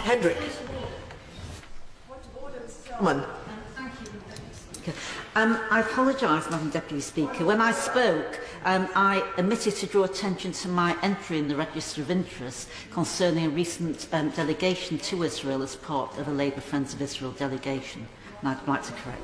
Hendrick. I apologise, Madam Deputy Speaker. When I spoke, I omitted to draw attention to my entry in the Register of Interest concerning a recent delegation to Israel as part of a Labour Friends of Israel delegation, and I'd like to correct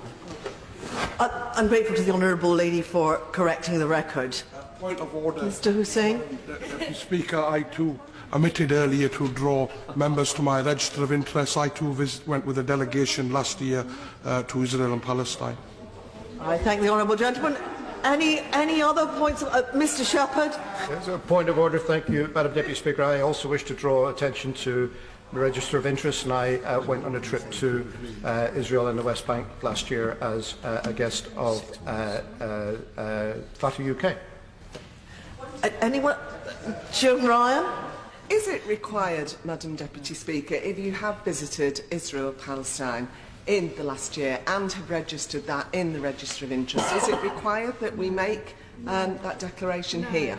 that. I'm grateful to the Honourable Lady for correcting the record. Point of order. Mr Hussain. Deputy Speaker, I too omitted earlier to draw members to my register of interest. I too went with a delegation last year to Israel and Palestine. I thank the honourable gentleman. Any other points? Mr Shepherd. Yes, a point of order. Thank you, Madam Deputy Speaker. I also wish to draw attention to the Register of Interest, and I went on a trip to Israel and the West Bank last year as a guest of FATA UK. Anyone? Joan Ryan. Is it required, Madam Deputy Speaker, if you have visited Israel, Palestine in the last year and have registered that in the Register of Interest, is it required that we make that declaration here?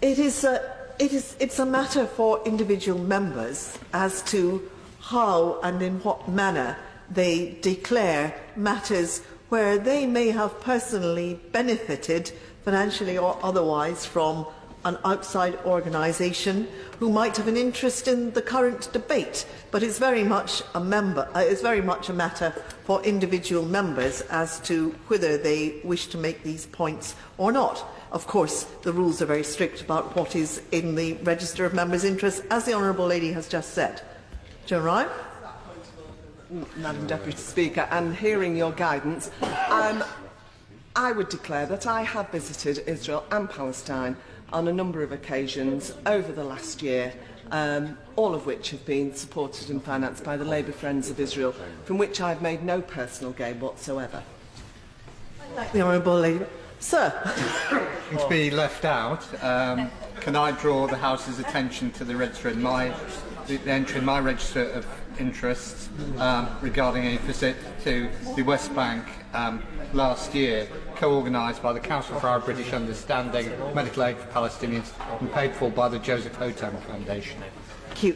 It's a matter for individual members as to how and in what manner they declare matters where they may have personally benefited, financially or otherwise, from an outside organisation who might have an interest in the current debate. But it's very much a matter for individual members as to whether they wish to make these points or not. Of course, the rules are very strict about what is in the Register of Members' Interests, as the Honourable Lady has just said. Joan Ryan. Madam Deputy Speaker, and hearing your guidance, I would declare that I have visited Israel and Palestine on a number of occasions over the last year, all of which have been supported and financed by the Labour Friends of Israel, from which I have made no personal gain whatsoever. Thank the Honourable Lady. Sir. To be left out, can I draw the House's attention to the register in the entry in my Register of Interests regarding a visit to the West Bank last year, co-organised by the Council for Arab British Understanding, Medical Aid for Palestinians, and paid for by the Joseph Hotam Foundation. Thank you.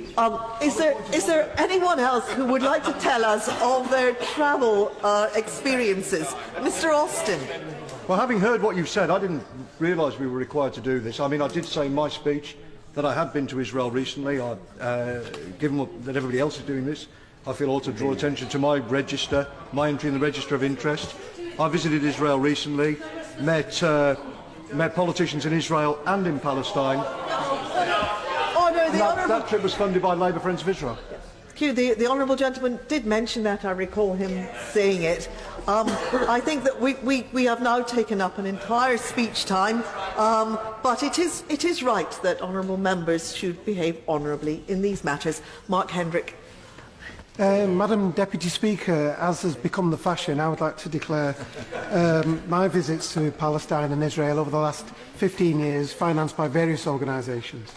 Is there anyone else who would like to tell us of their travel experiences? Mr Austin. Well, having heard what you've said, I didn't realise we were required to do this. I mean, I did say in my speech that I had been to Israel recently. Given that everybody else is doing this, I feel ought to draw attention to my register, my entry in the Register of Interest. I visited Israel recently, met politicians in Israel and in Palestine. That trip was funded by Labour Friends of Israel. The honourable gentleman did mention that. I recall him saying it. I think that we have now taken up an entire speech time, but it is right that honourable members should behave honourably in these matters. Mark Hendrick. Madam Deputy Speaker, as has become the fashion, I would like to declare my visits to Palestine and Israel over the last 15 years financed by various organisations.